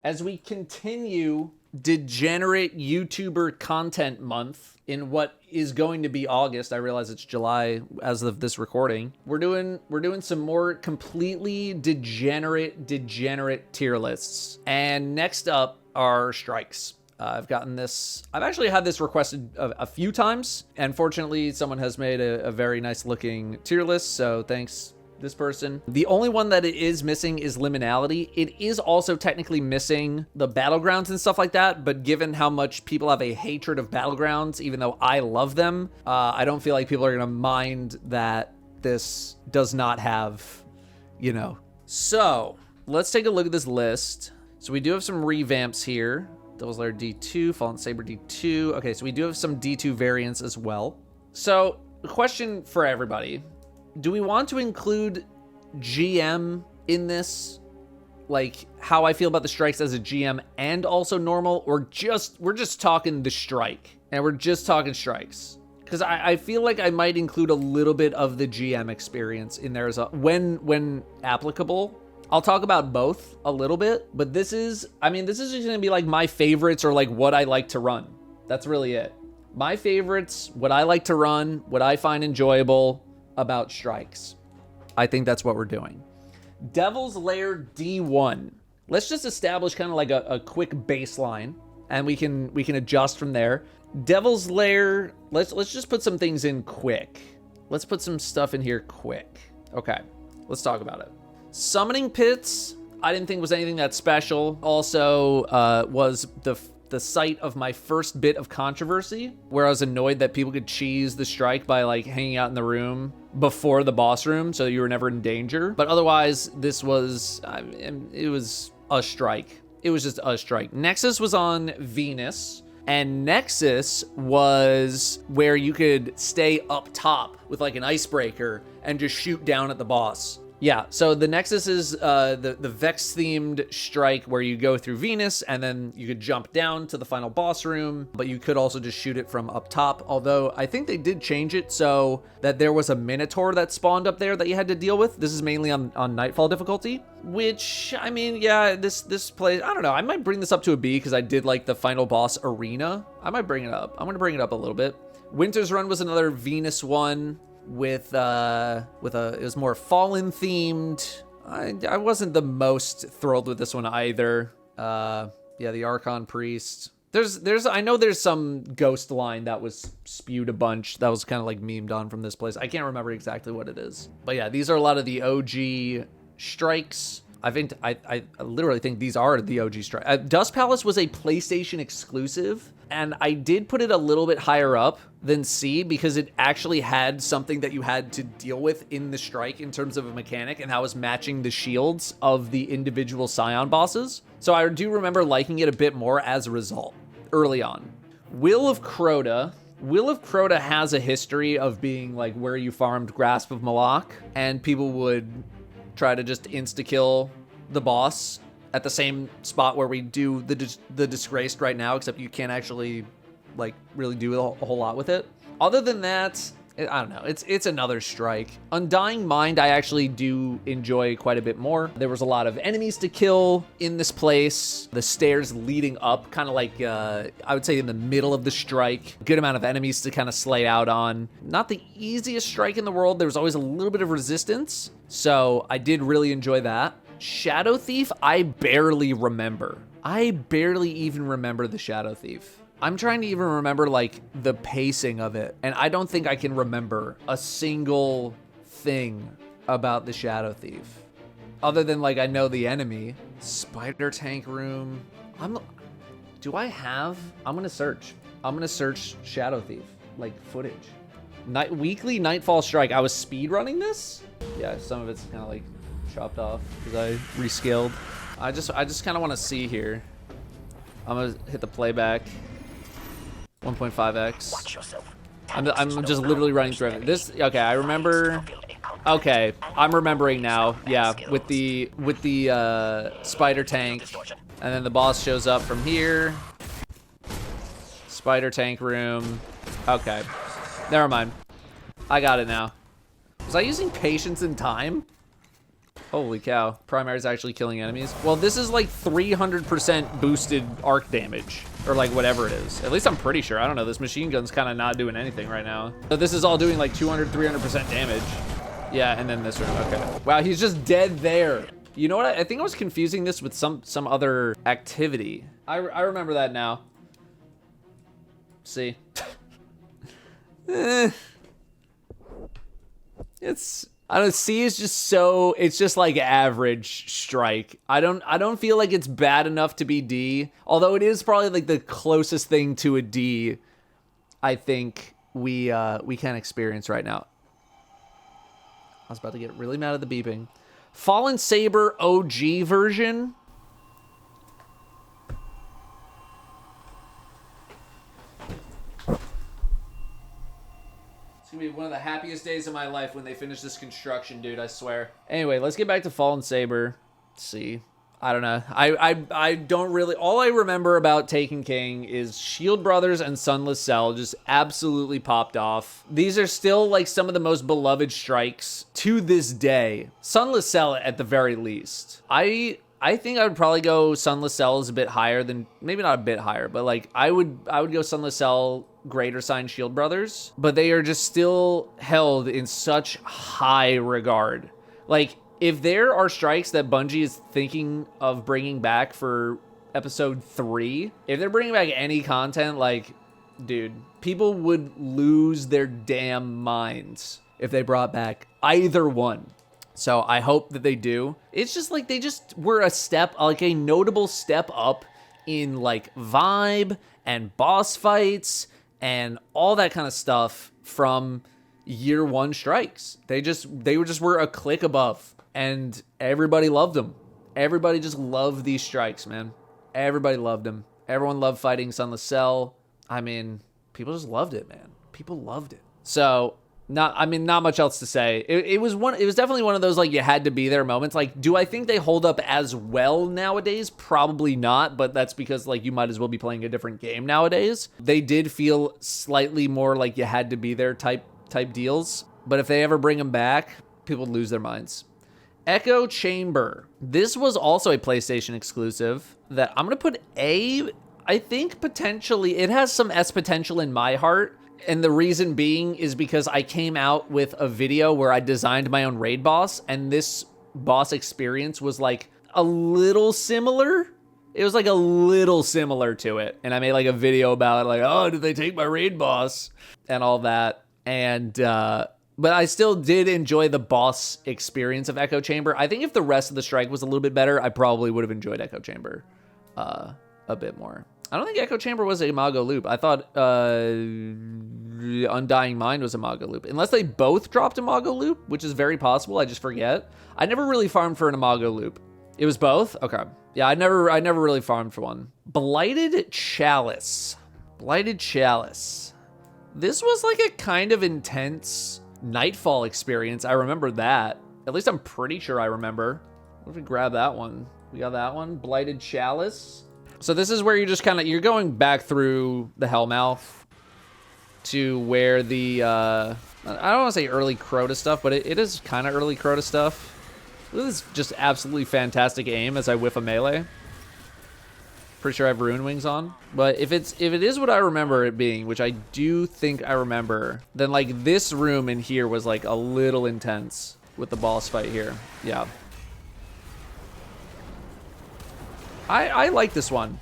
As we continue degenerate YouTuber content month in what is going to be August, I realize it's July as of this recording. We're doing some more completely degenerate tier lists. And next up are strikes. I've actually had this requested a few times, and fortunately someone has made a very nice looking tier list, so thanks this person. The only one that it is missing is liminality. It is also technically missing the battlegrounds and stuff like that, but given how much people have a hatred of battlegrounds, even though I love them, I don't feel like people are gonna mind that this does not have, you know. So let's take a look at this list. So we do have some revamps here. Devil's Lair D2, Fallen Saber D2. Okay, so we do have some D2 variants as well. So the question for everybody, do we want to include GM in this? Like how I feel about the strikes as a GM and also normal, or we're just talking the strike and we're just talking strikes? Because I feel like I might include a little bit of the GM experience in there as a, when applicable. I'll talk about both a little bit, but this is just gonna be like my favorites or like what I like to run. That's really it. My favorites, what I like to run, what I find enjoyable about strikes. I think that's what we're doing. Devil's Lair D1. Let's just establish kind of like a quick baseline, and we can adjust from there. Devil's Lair, let's just put some things in quick. Let's put some stuff in here quick. Okay, let's talk about it. Summoning Pits, I didn't think was anything that special. Also, was the site of my first bit of controversy, where I was annoyed that people could cheese the strike by like hanging out in the room before the boss room, so you were never in danger. But otherwise, this was, it was a strike. It was just a strike. Nexus was on Venus, and Nexus was where you could stay up top with like an icebreaker and just shoot down at the boss. Yeah, so the Nexus is the Vex-themed strike where you go through Venus and then you could jump down to the final boss room, but you could also just shoot it from up top, although I think they did change it so that there was a Minotaur that spawned up there that you had to deal with. This is mainly on Nightfall difficulty, which, I mean, yeah, this plays, I don't know, I might bring this up to a B because I did like the final boss arena. I might bring it up. I'm going to bring it up a little bit. Winter's Run was another Venus one. It was more Fallen themed. I wasn't the most thrilled with this one either. Yeah, the Archon Priest. I know there's some ghost line that was spewed a bunch that was kind of like memed on from this place. I can't remember exactly what it is. But yeah, these are a lot of the OG strikes. I literally think these are the OG strike. Dust Palace was a PlayStation exclusive, and I did put it a little bit higher up than C because it actually had something that you had to deal with in the strike in terms of a mechanic, and that was matching the shields of the individual Scion bosses. So I do remember liking it a bit more as a result early on. Will of Crota. Will of Crota has a history of being like where you farmed Grasp of Malak, and people would try to just insta-kill the boss at the same spot where we do the Disgraced right now, except you can't actually like really do a whole lot with it. Other than that, I don't know, it's another strike. Undying Mind I actually do enjoy quite a bit more. There was a lot of enemies to kill in this place. The stairs leading up, kind of like I would say in the middle of the strike. Good amount of enemies to kind of slay out on. Not the easiest strike in the world. There was always a little bit of resistance, so I did really enjoy that. Shadow Thief, I barely remember. I barely even remember the Shadow Thief. I'm trying to even remember like the pacing of it, and I don't think I can remember a single thing about the Shadow Thief other than like I know the enemy. Spider Tank Room. I'm gonna search Shadow Thief like footage. Weekly Nightfall Strike. I was speed running this. Yeah, some of it's kind of like chopped off because I rescaled. I just kind of want to see here. I'm gonna hit the playback. 1.5x. Watch yourself. I'm just literally running through it. This, okay, I remember. Okay, I'm remembering now. Yeah, with the spider tank, and then the boss shows up from here. Spider tank room. Okay, never mind. I got it now. Was I using patience and time? Holy cow. Primary is actually killing enemies. Well, this is like 300% boosted arc damage, or like whatever it is. At least I'm pretty sure. I don't know. This machine gun's kind of not doing anything right now. So this is all doing like 200, 300% damage. Yeah, and then this room. Okay. Wow, he's just dead there. You know what? I think I was confusing this with some other activity. I remember that now. See. I don't know, C is just so, it's just like average strike. I don't feel like it's bad enough to be D, although it is probably like the closest thing to a D I think we can experience right now. I was about to get really mad at the beeping. Fallen Saber OG version. It's gonna be one of the happiest days of my life when they finish this construction, dude, I swear. Anyway, let's get back to Fallen Saber. Let's see. I don't know. I don't really, all I remember about Taken King is Shield Brothers and Sunless Cell just absolutely popped off. These are still like some of the most beloved strikes to this day. Sunless Cell at the very least. I think I would probably go Sunless Cell is a bit higher than, maybe not a bit higher, but like I would go Sunless Cell, Greater Sign, Shield Brothers, but they are just still held in such high regard. Like, if there are strikes that Bungie is thinking of bringing back for episode 3, if they're bringing back any content, like, dude, people would lose their damn minds if they brought back either one. So I hope that they do. It's just like they just were a step, like a notable step up in like vibe and boss fights and all that kind of stuff from year 1 strikes. They were a click above. And everybody loved them. Everybody just loved these strikes, man. Everybody loved them. Everyone loved fighting Sunless Cell. I mean, people just loved it, man. People loved it. So, not much else to say. It was definitely one of those, like, you had to be there moments. Like, do I think they hold up as well nowadays? Probably not, but that's because, like, you might as well be playing a different game nowadays. They did feel slightly more like you had to be there type deals. But if they ever bring them back, people would lose their minds. Echo Chamber. This was also a PlayStation exclusive that I'm going to put A. I think potentially it has some S potential in my heart. And the reason being is because I came out with a video where I designed my own raid boss. And this boss experience was like a little similar. It was like a little similar to it. And I made like a video about it. Like, oh, did they take my raid boss? And all that. And, but I still did enjoy the boss experience of Echo Chamber. I think if the rest of the strike was a little bit better, I probably would have enjoyed Echo Chamber a bit more. I don't think Echo Chamber was a Imago loop. I thought Undying Mind was a Imago loop. Unless they both dropped Imago loop, which is very possible. I just forget. I never really farmed for an Imago loop. It was both? Okay. Yeah, I never really farmed for one. Blighted Chalice. Blighted Chalice. This was like a kind of intense Nightfall experience. I remember that. At least I'm pretty sure I remember. What if we grab that one? We got that one. Blighted Chalice. So this is where you just kind of, you're going back through the Hellmouth to where the, I don't want to say early Crota stuff, but it is kind of early Crota stuff. This is just absolutely fantastic aim as I whiff a melee. Pretty sure I have Rune Wings on. But if it is what I remember it being, which I do think I remember, then like this room in here was like a little intense with the boss fight here. Yeah. I like this one.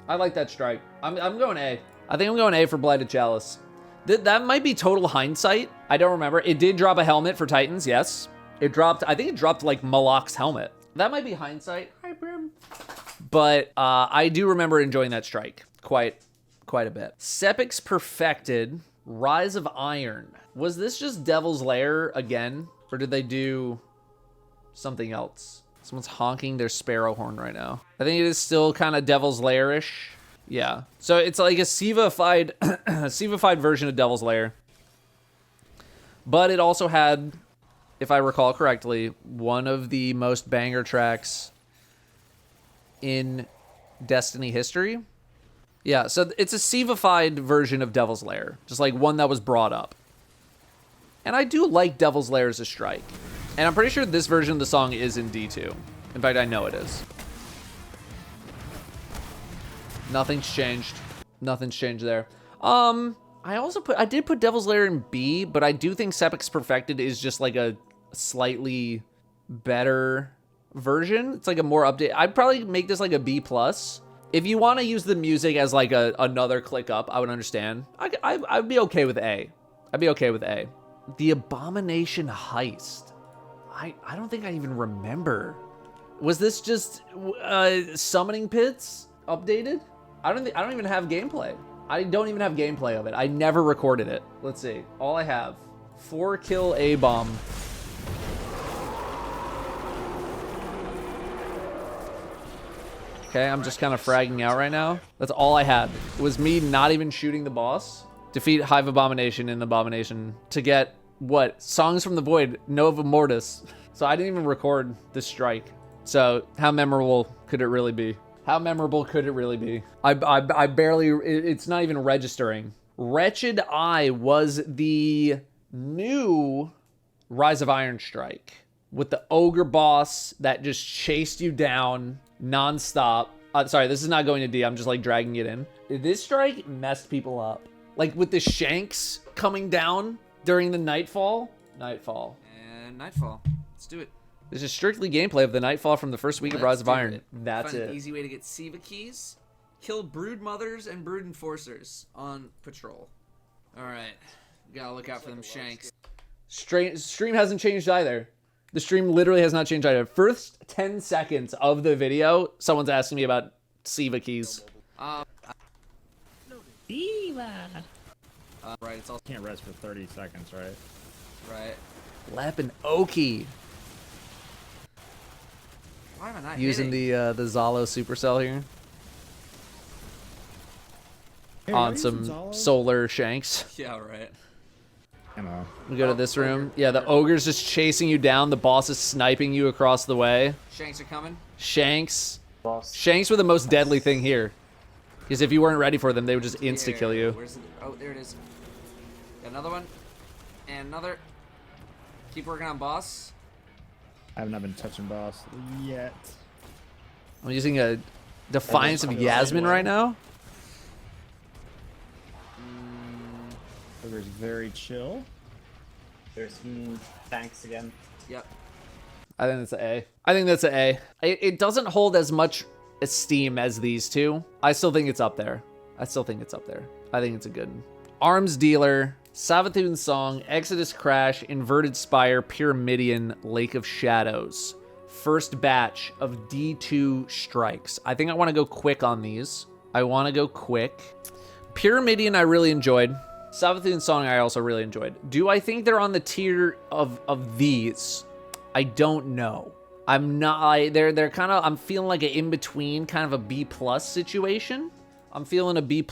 I like that strike. I'm going A. I think I'm going A for Blighted Chalice. That might be total hindsight. I don't remember. It did drop a helmet for Titans, yes. I think it dropped like Malak's helmet. That might be hindsight. Hi, Brim. But I do remember enjoying that strike quite a bit. Sepix Perfected, Rise of Iron. Was this just Devil's Lair again? Or did they do something else? Someone's honking their sparrow horn right now. I think it is still kind of Devil's Lair-ish. Yeah. So it's like a Siva-fied version of Devil's Lair. But it also had, if I recall correctly, one of the most banger tracks in Destiny history. Yeah, so it's a Siva-fied version of Devil's Lair. Just like one that was brought up. And I do like Devil's Lair as a strike. And I'm pretty sure this version of the song is in D2. In fact, I know it is. Nothing's changed. Nothing's changed there. I did put Devil's Lair in B, but I do think Sepic's Perfected is just like a slightly better version. It's like a more update. I'd probably make this like a B+. If you want to use the music as like another click up, I would understand. I'd be okay with A. I'd be okay with A. The Abomination Heist. I don't think I even remember. Was this just summoning pits updated? I don't even have gameplay. I don't even have gameplay of it. I never recorded it. Let's see. All I have. 4-kill A-bomb. Okay, I'm just kind of fragging out right now. That's all I had. It was me not even shooting the boss. Defeat Hive Abomination in Abomination to get, what? Songs from the Void, Nova Mortis. So I didn't even record this strike. So how memorable could it really be? How memorable could it really be? I barely, it's not even registering. Wretched Eye was the new Rise of Iron strike with the ogre boss that just chased you down nonstop. Sorry, this is not going to D. I'm just like dragging it in. This strike messed people up. Like with the shanks coming down during the Nightfall. Nightfall. And Nightfall. Let's do it. This is strictly gameplay of the Nightfall from the first week of Rise of Iron. That's Find it. An easy way to get Siva keys. Kill Brood Mothers and Brood Enforcers on patrol. Alright. Gotta look out for them shanks. Stream hasn't changed either. The stream literally has not changed either. First 10 seconds of the video, someone's asking me about Siva keys. Siva. Right, it's all Can't rest for 30 seconds, right? right. Lep and Oki. Why am I not Using hitting? the Zalo Supercell here. Hey, On some solar shanks. Yeah, right. I know. We go to this room. Yeah, the ogre's just chasing you down. The boss is sniping you across the way. Shanks are coming. Shanks. Shanks were the most deadly thing here. Because if you weren't ready for them, they would just insta-kill you. Where's oh, there it is. Got another one. And another. Keep working on boss. I haven't been touching boss yet. I'm using a Defiance of Yasmin right now. Ogre's very chill. There's tanks again. Yep. I think that's an A. I think that's an A. It doesn't hold as much esteem as these two. I still think it's up there. I think it's a good one. Arms Dealer, Savathun's Song, Exodus Crash, Inverted Spire, Pyramidion, Lake of Shadows. First batch of D2 strikes. I think I want to go quick on these. Pyramidion I really enjoyed. Savathun's Song I also really enjoyed. Do I think they're on the tier of these? I don't know. I'm not. They're kind of. I'm feeling like an in between, kind of a B+ situation. I'm feeling a B+.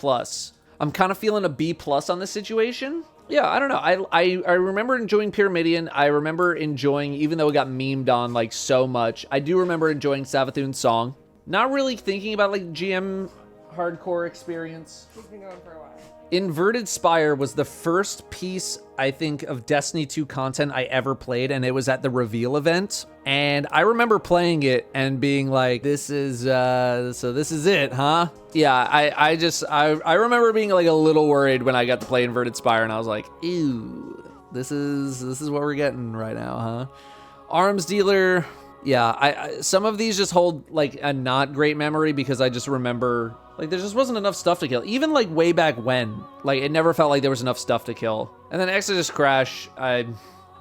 I'm kind of feeling a B+ on this situation. Yeah, I don't know. I remember enjoying Pyramidion. I remember enjoying, even though it got memed on like so much, I do remember enjoying Savathun's Song. Not really thinking about like GM hardcore experience. It's been going for a while. Inverted Spire was the first piece, I think, of Destiny 2 content I ever played, and it was at the reveal event. And I remember playing it and being like, this is it, huh? Yeah, I remember being like a little worried when I got to play Inverted Spire, and I was like, ew, this is what we're getting right now, huh? Arms Dealer, yeah, some of these just hold like a not great memory because I just remember like there just wasn't enough stuff to kill. Even like way back when, like it never felt like there was enough stuff to kill. And then Exodus Crash, I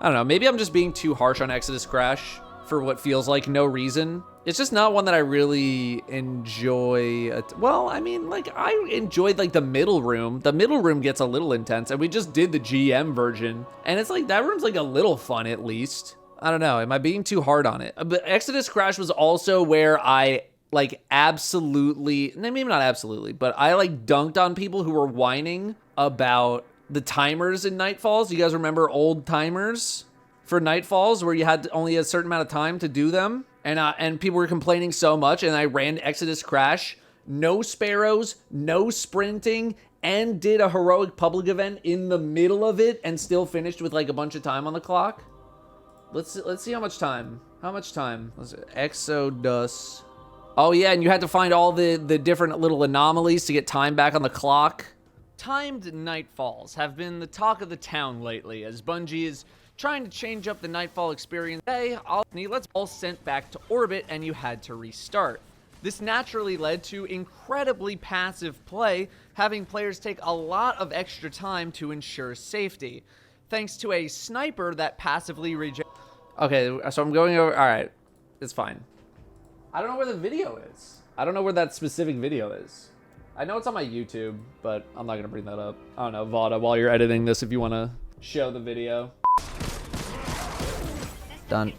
don't know, maybe I'm just being too harsh on Exodus Crash for what feels like no reason. It's just not one that I really enjoy. Well, I mean, like I enjoyed like the middle room. The middle room gets a little intense, and we just did the GM version, and it's like that room's like a little fun at least. I don't know. Am I being too hard on it? But Exodus Crash was also where I like maybe not absolutely, but I like dunked on people who were whining about the timers in Nightfalls. You guys remember old timers for Nightfalls where you had only a certain amount of time to do them? And people were complaining so much, and I ran Exodus Crash. No sparrows, no sprinting, and did a heroic public event in the middle of it and still finished with like a bunch of time on the clock. Let's see how much time. How much time? Exodus. Oh yeah, and you had to find all the different little anomalies to get time back on the clock. Timed nightfalls have been the talk of the town lately, as Bungie is trying to change up the nightfall experience. Today, let's all sent back to orbit and you had to restart. This naturally led to incredibly passive play, having players take a lot of extra time to ensure safety, thanks to a sniper that passively rejects. Okay, so I'm going over. All right, it's fine. I don't know where the video is. I don't know where that specific video is. I know it's on my YouTube, but I'm not gonna bring that up. I don't know, Vada, while you're editing this, if you want to show the video. Done.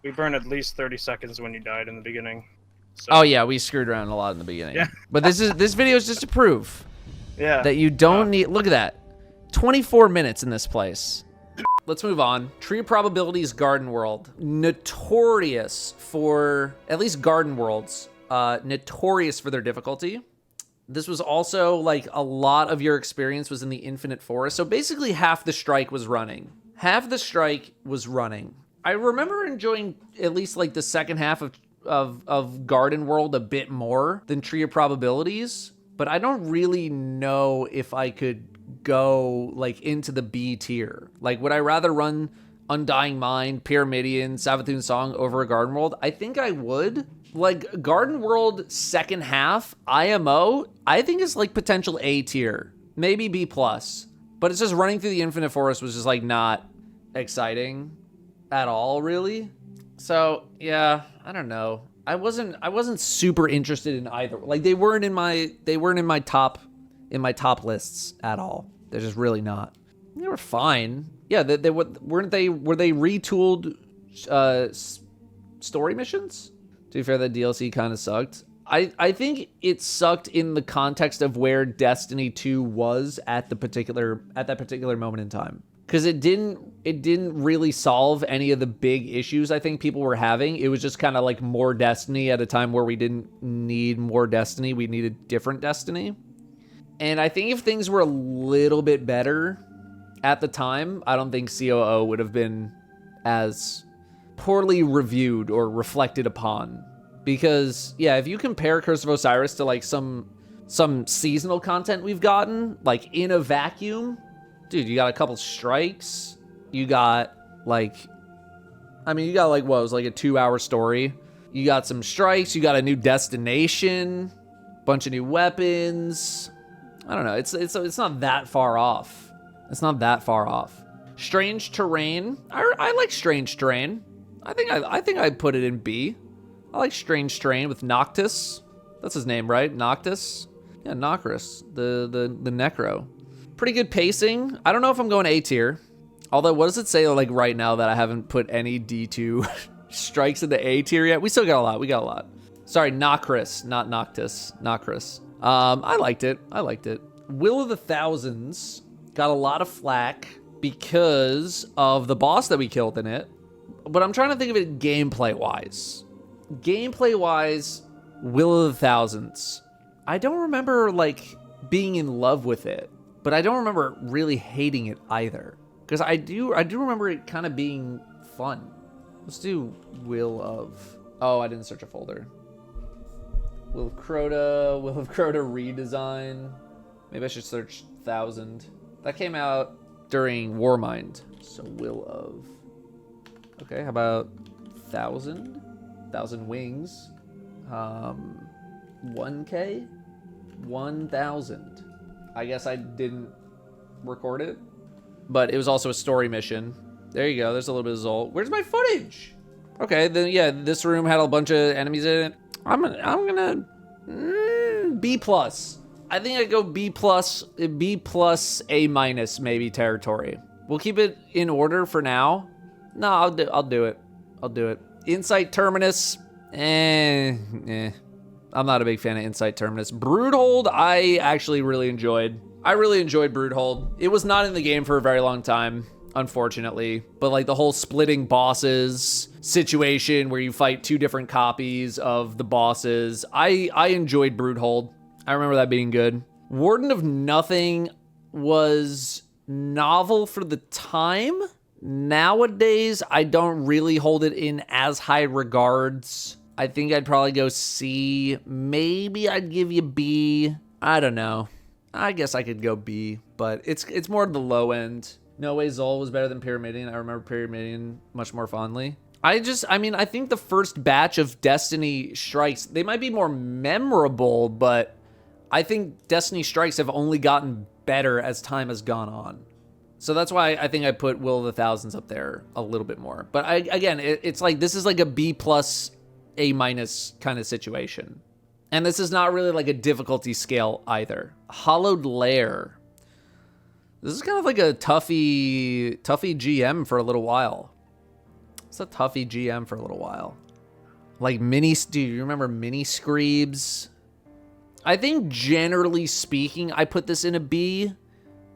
We burned at least 30 seconds when you died in the beginning. So. Oh yeah, we screwed around a lot in the beginning. Yeah. But this video is just to prove Yeah. that you don't need. Look at that, 24 minutes in this place. Let's move on. Tree of Probabilities Garden World, notorious for, at least Garden Worlds, notorious for their difficulty. This was also like a lot of your experience was in the Infinite Forest. So basically half the strike was running. Half the strike was running. I remember enjoying at least like the second half of Garden World a bit more than Tree of Probabilities, but I don't really know if I could go like into the B tier. Like, would I rather run Undying Mind, Pyramidion, Savathun Song over a Garden World? I think I would. Like, Garden World second half, IMO, I think is like potential A tier, maybe B+. But it's just running through the Infinite Forest was just like not exciting at all, really. So yeah, I don't know. I wasn't super interested in either. Like, they weren't in my top lists at all. They're just really not. They were fine. Yeah, were they retooled story missions? To be fair, that DLC kind of sucked. I think it sucked in the context of where Destiny 2 was at that particular moment in time. Because it didn't really solve any of the big issues I think people were having. It was just kind of like more Destiny at a time where we didn't need more Destiny. We needed different Destiny. And I think if things were a little bit better at the time, I don't think COO would have been as poorly reviewed or reflected upon. Because, yeah, if you compare Curse of Osiris to like some seasonal content we've gotten, like in a vacuum, dude, you got a couple strikes. You got like, what, it was like a 2-hour story. You got some strikes. You got a new destination, bunch of new weapons. I don't know. It's not that far off. It's not that far off. Strange Terrain. I like Strange Terrain. I think I'd put it in B. I like Strange Terrain with Noctis. That's his name, right? Noctis. Yeah, Nocris, the Necro. Pretty good pacing. I don't know if I'm going A tier. Although, what does it say like right now that I haven't put any D2 strikes in the A tier yet? We still got a lot. We got a lot. Sorry, Nocris, not Noctis. Nocris. I liked it. Will of the Thousands got a lot of flack because of the boss that we killed in it. But I'm trying to think of it gameplay-wise. Gameplay-wise, Will of the Thousands. I don't remember, like, being in love with it. But I don't remember really hating it either. Because I do remember it kind of being fun. Let's do Will of... Oh, I didn't search a folder. Will of Crota redesign. Maybe I should search 1000. That came out during Warmind. So Will of... Okay, how about 1000? 1000 wings. 1K? 1000. I guess I didn't record it, but it was also a story mission. There you go. There's a little bit of Zol. Where's my footage? Okay, then yeah, this room had a bunch of enemies in it. I'm gonna B+. I think I go B+, A- maybe territory. We'll keep it in order for now. No, I'll do it. Insight Terminus. I'm not a big fan of Insight Terminus. Broodhold, I actually really enjoyed. I really enjoyed Broodhold. It was not in the game for a very long time, unfortunately. But like the whole splitting bosses situation where you fight 2 different copies of the bosses, I enjoyed Broodhold. I remember that being good. Warden of Nothing was novel for the time. Nowadays, I don't really hold it in as high regards. I think I'd probably go C. Maybe I'd give you B. I don't know. I guess I could go B, but it's more the low end. No Way Zol was better than Pyramidion. I remember Pyramidion much more fondly. I think the first batch of Destiny Strikes, they might be more memorable, but I think Destiny Strikes have only gotten better as time has gone on. So that's why I think I put Will of the Thousands up there a little bit more. But it's like, this is like a B plus, A minus kind of situation. And this is not really like a difficulty scale either. Hollowed Lair. This is kind of like a toughy GM for a little while. It's a toughy GM for a little while. Like do you remember Mini Screebs? I think generally speaking, I put this in a B.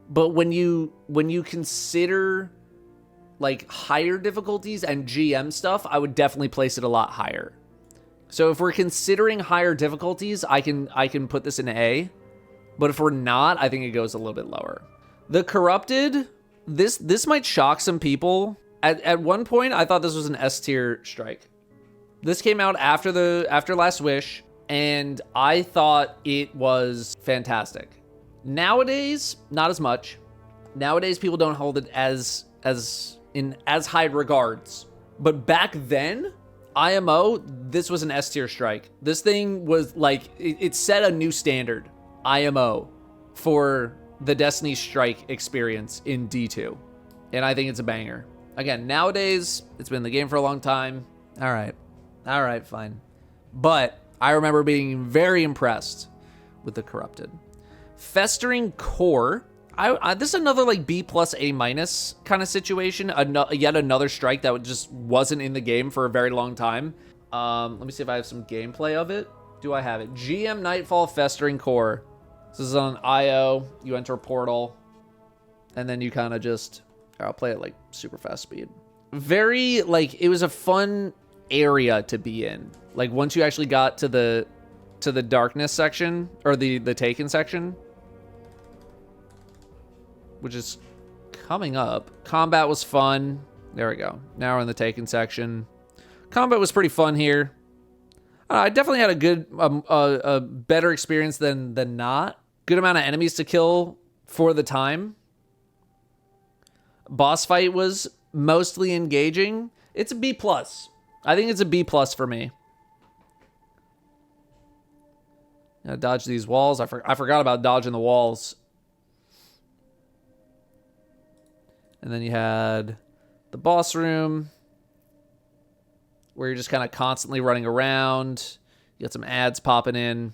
But when you consider like higher difficulties and GM stuff, I would definitely place it a lot higher. So if we're considering higher difficulties, I can put this in A. But if we're not, I think it goes a little bit lower. The Corrupted, this might shock some people. At one point, I thought this was an S tier strike. This came out after Last Wish, and I thought it was fantastic. Nowadays, not as much. Nowadays, people don't hold it as high regards. But back then, IMO, this was an S tier strike. This thing was like, it set a new standard, IMO, for the Destiny Strike experience in D2. And I think it's a banger. Again, nowadays, it's been in the game for a long time. All right, fine. But I remember being very impressed with the Corrupted. Festering Core. This is another like B plus A minus kind of situation. Yet another strike that just wasn't in the game for a very long time. Let me see if I have some gameplay of it. Do I have it? GM Nightfall Festering Core. This is on IO. You enter a portal. And then you kind of just... I'll play it like super fast speed. Very, like, it was a fun area to be in. Like, once you actually got to the darkness section, or the Taken section, which is coming up. Combat was fun. There we go. Now we're in the Taken section. Combat was pretty fun here. I definitely had a good, a better experience than not. Good amount of enemies to kill for the time. Boss fight was mostly engaging. It's a B plus. I think it's a B plus for me. Dodge these walls. I forgot about dodging the walls. And then you had the boss room, where you're just kind of constantly running around. You got some ads popping in.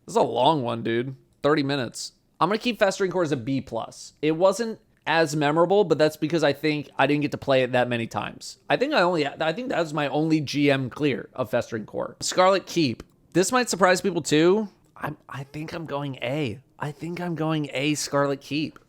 This is a long one, dude. 30 minutes. I'm going to keep Festering Core as a B plus. It wasn't as memorable, but that's because I think I didn't get to play it that many times. I think that was my only GM clear of Festering Core. Scarlet Keep. This might surprise people too. I think I'm going A. I think I'm going A, Scarlet Keep.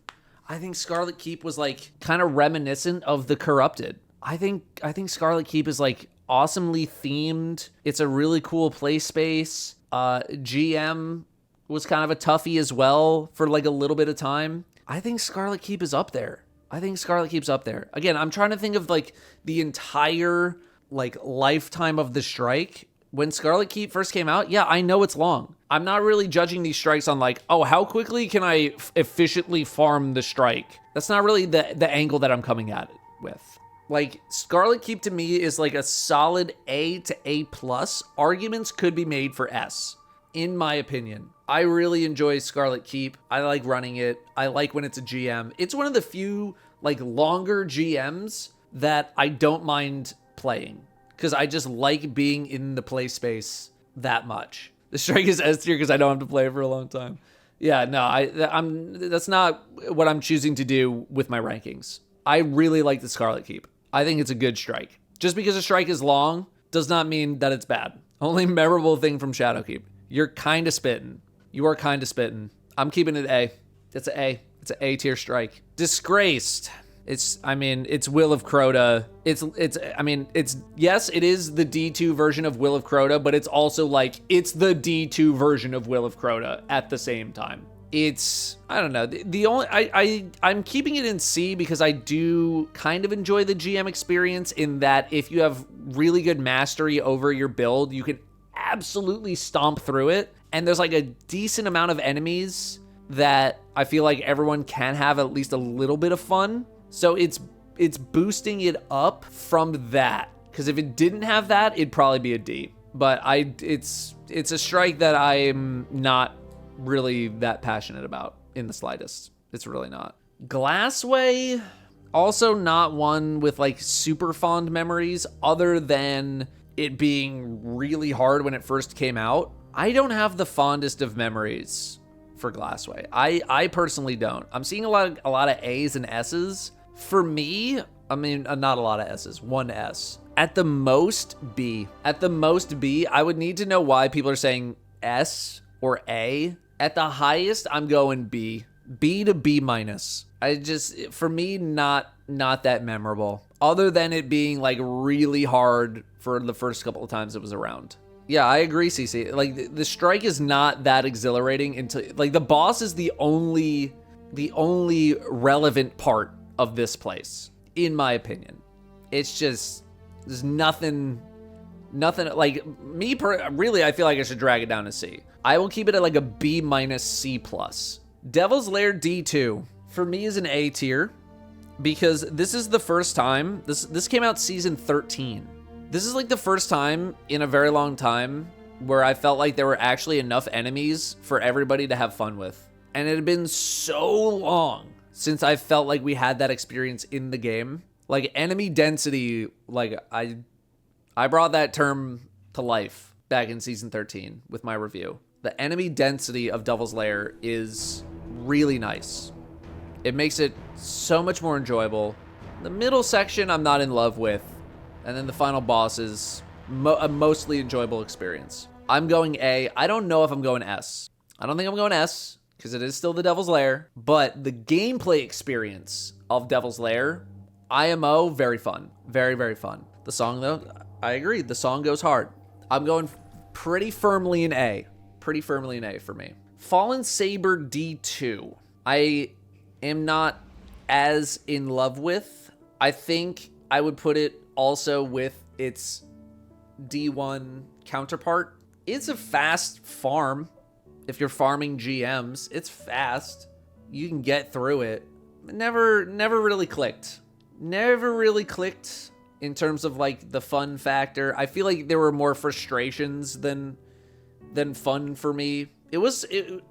I think Scarlet Keep was like kind of reminiscent of the Corrupted. I think Scarlet Keep is like awesomely themed. It's a really cool play space. GM was kind of a toughie as well for like a little bit of time. I think Scarlet Keep is up there. I think Scarlet Keep's up there. Again, I'm trying to think of like the entire like lifetime of the strike. When Scarlet Keep first came out, yeah, I know it's long. I'm not really judging these strikes on like, oh, how quickly can I efficiently farm the strike? That's not really the angle that I'm coming at it with. Like, Scarlet Keep to me is like a solid A to A plus. Arguments could be made for S, in my opinion. I really enjoy Scarlet Keep. I like running it. I like when it's a GM. It's one of the few like longer GMs that I don't mind playing, because I just like being in the play space that much. The strike is S tier because I don't have to play it for a long time. Yeah, no, that's not what I'm choosing to do with my rankings. I really like the Scarlet Keep. I think it's a good strike. Just because a strike is long does not mean that it's bad. Only memorable thing from Shadowkeep. You're kind of spitting. You are kind of spitting. I'm keeping it A. It's an A. It's an A tier strike. Disgraced. It's Will of Crota. Yes, it is the D2 version of Will of Crota, but it's also like, it's the D2 version of Will of Crota at the same time. it's, I don't know. The only, I'm keeping it in C because I do kind of enjoy the GM experience in that if you have really good mastery over your build, you can absolutely stomp through it. And there's like a decent amount of enemies that I feel like everyone can have at least a little bit of fun. So it's boosting it up from that. Because if it didn't have that, it'd probably be a D. But it's a strike that I'm not really that passionate about in the slightest. It's really not. Glassway, also not one with like super fond memories other than it being really hard when it first came out. I don't have the fondest of memories for Glassway. I personally don't. I'm seeing a lot of A's and S's. For me, I mean, not a lot of S's, one S. At the most, B. At the most, B. I would need to know why people are saying S or A. At the highest, I'm going B. B to B minus. For me, not that memorable. Other than it being like really hard for the first couple of times it was around. Yeah, I agree, CC. Like the strike is not that exhilarating until like the boss is the only relevant part of this place, in my opinion. It's just there's nothing like me. Really, I feel like I should drag it down to C. I will keep it at like a B minus C plus. Devil's Lair D2 for me is an A tier because this is the first time this came out season 13. This is like the first time in a very long time where I felt like there were actually enough enemies for everybody to have fun with. And it had been so long since I felt like we had that experience in the game. Like enemy density, like I brought that term to life back in season 13 with my review. The enemy density of Devil's Lair is really nice. It makes it so much more enjoyable. The middle section I'm not in love with. And then the final boss is a mostly enjoyable experience. I'm going A. I don't know if I'm going S. I don't think I'm going S because it is still the Devil's Lair. But the gameplay experience of Devil's Lair, IMO, very fun. Very, very fun. The song, though, I agree. The song goes hard. I'm going pretty firmly in A. Pretty firmly in A for me. Fallen Saber D2. I am not as in love with. I think I would put it also with its D1 counterpart. It's a fast farm. If you're farming GMs, it's fast. You can get through it. Never really clicked. Never really clicked in terms of like the fun factor. I feel like there were more frustrations than fun for me.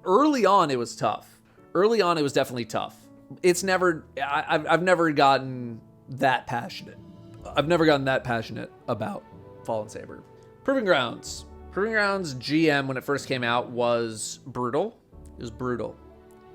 Early on it was tough. Early on it was definitely tough. I've never gotten that passionate. I've never gotten that passionate about Fallen Saber. Proving Grounds. Proving Grounds GM when it first came out was brutal. It was brutal.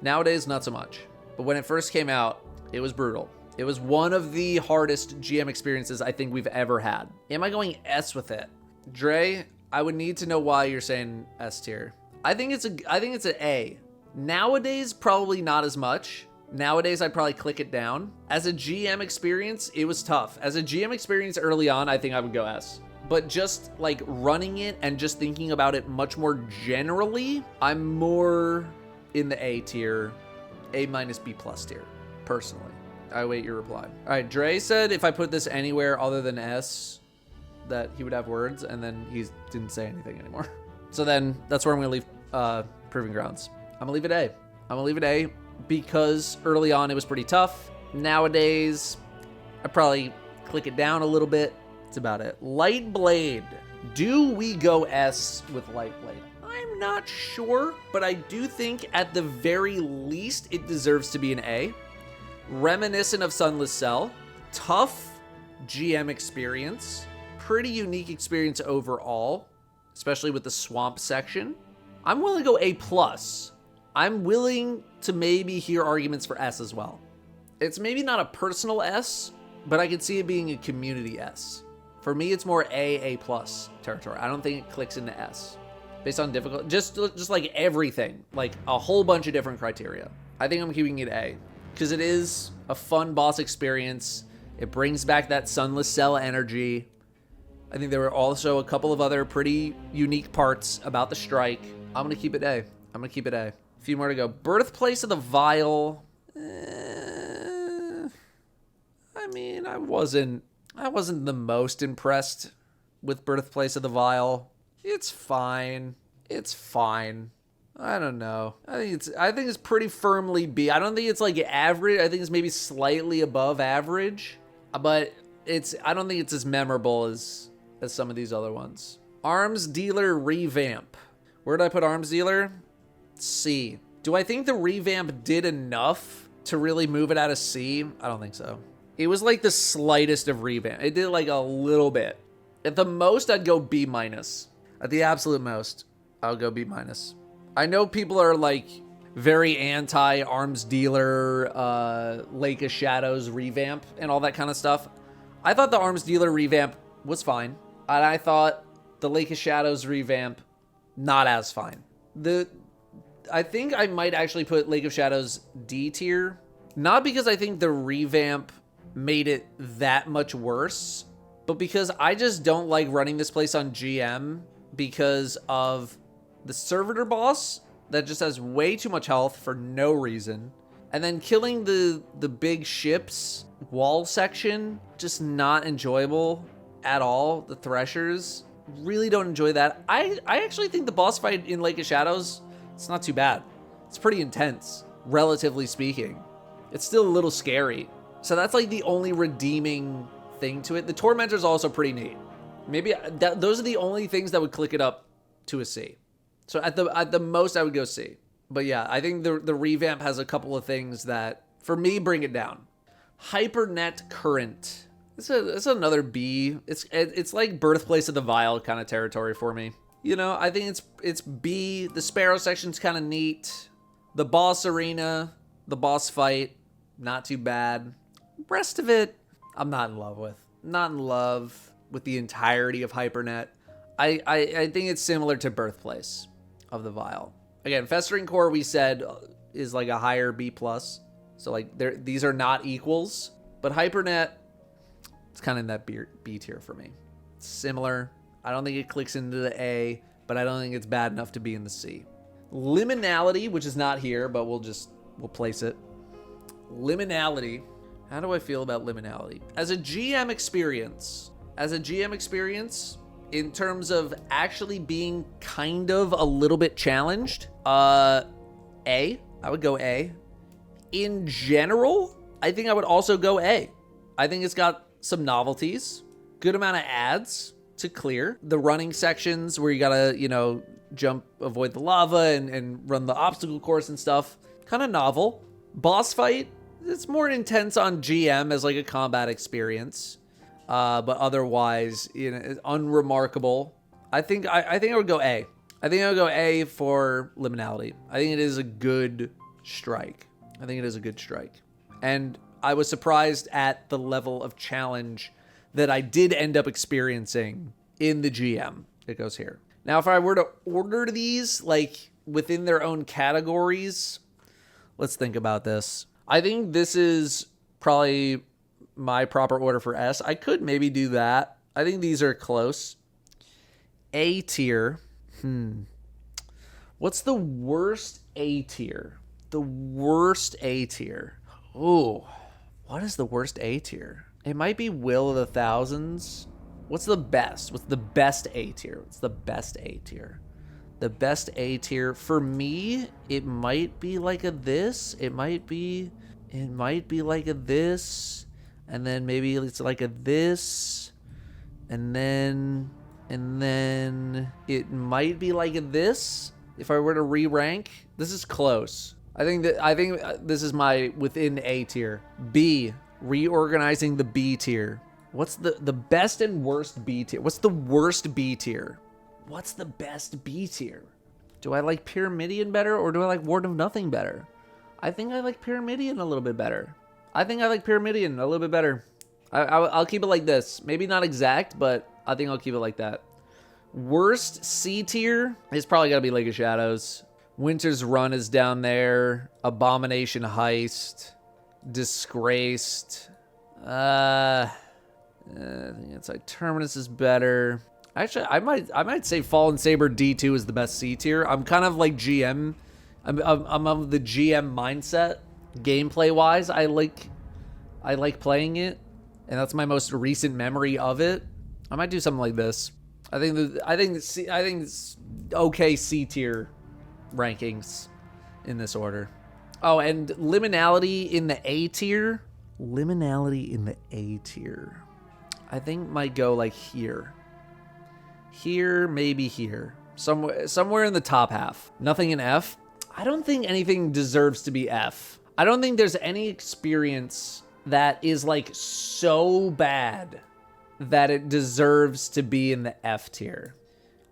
Nowadays, not so much. But when it first came out, it was brutal. It was one of the hardest GM experiences I think we've ever had. Am I going S with it? Dre, I would need to know why you're saying S tier. I think it's an A. Nowadays, probably not as much. Nowadays, I'd probably click it down. As a GM experience, it was tough. As a GM experience early on, I think I would go S. But just like running it and just thinking about it much more generally, I'm more in the A tier, A minus B plus tier, personally. I await your reply. All right, Dre said if I put this anywhere other than S, that he would have words, and then he didn't say anything anymore. So then that's where I'm gonna leave Proving Grounds. I'm gonna leave it A. I'm gonna leave it A because early on it was pretty tough. Nowadays, I probably click it down a little bit. That's about it. Light Blade. Do we go S with Light Blade? I'm not sure, but I do think at the very least it deserves to be an A. Reminiscent of Sunless Cell. Tough GM experience. Pretty unique experience overall, especially with the swamp section. I'm willing to go A+. I'm willing to maybe hear arguments for S as well. It's maybe not a personal S, but I could see it being a community S. For me, it's more A+ territory. I don't think it clicks into S. Based on difficult, just like everything, like a whole bunch of different criteria. I think I'm keeping it A, because it is a fun boss experience. It brings back that Sunless Cell energy. I think there were also a couple of other pretty unique parts about the strike. I'm gonna keep it A. I'm gonna keep it A. A few more to go. Birthplace of the Vile. I mean, I wasn't the most impressed with Birthplace of the Vile. It's fine. It's fine. I don't know. I think it's pretty firmly B. I don't think it's like average. I think it's maybe slightly above average, but I don't think it's as memorable as some of these other ones. Arms Dealer Revamp. Where did I put Arms Dealer? C. Do I think the revamp did enough to really move it out of C? I don't think so. It was like the slightest of revamp. It did like a little bit. At the most, I'd go B-. At the absolute most, I'll go B-. I know people are like very anti Arms Dealer, Lake of Shadows revamp and all that kind of stuff. I thought the Arms Dealer revamp was fine. And I thought the Lake of Shadows revamp, not as fine. I think I might actually put Lake of Shadows D tier. Not because I think the revamp made it that much worse, but because I just don't like running this place on GM because of the servitor boss that just has way too much health for no reason. And then killing the big ships wall section, just not enjoyable at all. The Threshers, really don't enjoy that. I actually think the boss fight in Lake of Shadows, it's not too bad. It's pretty intense, relatively speaking. It's still a little scary. So that's like the only redeeming thing to it. The Tormentor's also pretty neat. Maybe those are the only things that would click it up to a C. So at the most, I would go C. But yeah, I think the revamp has a couple of things that, for me, bring it down. Hypernet Current. It's another B. It's like Birthplace of the Vile kind of territory for me. You know, I think it's B. The Sparrow section's kind of neat. The boss arena, the boss fight, not too bad. Rest of it, I'm not in love with. Not in love with the entirety of Hypernet. I think it's similar to Birthplace of the Vile. Again, Festering Core, we said, is like a higher B+. So like these are not equals. But Hypernet, it's kind of in that B tier for me. It's similar. I don't think it clicks into the A, but I don't think it's bad enough to be in the C. Liminality, which is not here, but we'll place it. Liminality. How do I feel about Liminality? As a GM experience, in terms of actually being kind of a little bit challenged, A. I would go A. In general, I think I would also go A. I think it's got some novelties, good amount of ads to clear. The running sections where you gotta, jump, avoid the lava and run the obstacle course and stuff, kind of novel. Boss fight, it's more intense on GM as like a combat experience. But otherwise, unremarkable. I think I would go A. I think I would go A for Liminality. I think it is a good strike. And I was surprised at the level of challenge that I did end up experiencing in the GM. It goes here. Now, if I were to order these, like, within their own categories, let's think about this. I think this is probably my proper order for S. I could maybe do that. I think these are close. A tier. What's the worst A tier? The worst A tier. Oh, what is the worst A tier? It might be Will of the Thousands. What's the best? What's the best A tier? What's the best A tier? The best A tier for me, it might be like a this. It might be like a this. And then maybe it's like a this, and then it might be like a this. If I were to re-rank, this is close. I think this is my within A tier. B, reorganizing the B tier. What's the best and worst B tier? What's the worst B tier? What's the best B tier? Do I like Pyramidion better or do I like Ward of Nothing better? I think I like Pyramidion a little bit better. I'll keep it like this. Maybe not exact, but I think I'll keep it like that. Worst C tier is probably got to be Lake of Shadows. Winter's Run is down there. Abomination Heist. Disgraced. I think it's like Terminus is better. Actually, I might say Fallen Saber D2 is the best C tier. I'm kind of like GM I'm of the GM mindset. Gameplay wise, I like playing it, and that's my most recent memory of it. I might do something like this. I think it's okay C tier rankings in this order. Oh, and liminality in the A tier. Liminality in the A tier. I think might go like here. Here, maybe here. Somewhere in the top half. Nothing in F. I don't think anything deserves to be F. I don't think there's any experience that is like so bad that it deserves to be in the F tier.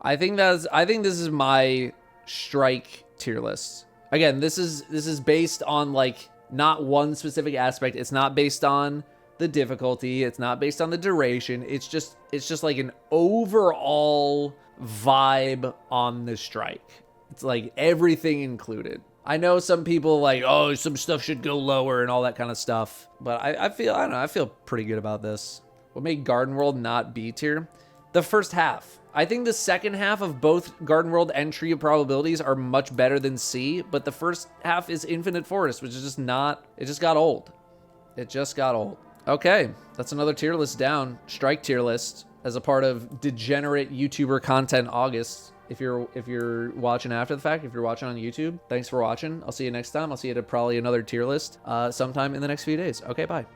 I think this is my strike tier list. Again, this is based on like not one specific aspect. It's not based on the difficulty. It's not based on the duration. It's just like an overall vibe on the strike. It's like everything included. I know some people like, oh, some stuff should go lower and all that kind of stuff. But I feel pretty good about this. What made Garden World not B tier? The first half. I think the second half of both Garden World and Tree of Probabilities are much better than C, but the first half is Infinite Forest, which is just not, it just got old. It just got old. Okay, that's another tier list down. Strike tier list as a part of Degenerate YouTuber Content August. If you're watching after the fact, if you're watching on YouTube, thanks for watching. I'll see you next time. I'll see you at probably another tier list sometime in the next few days. Okay, bye.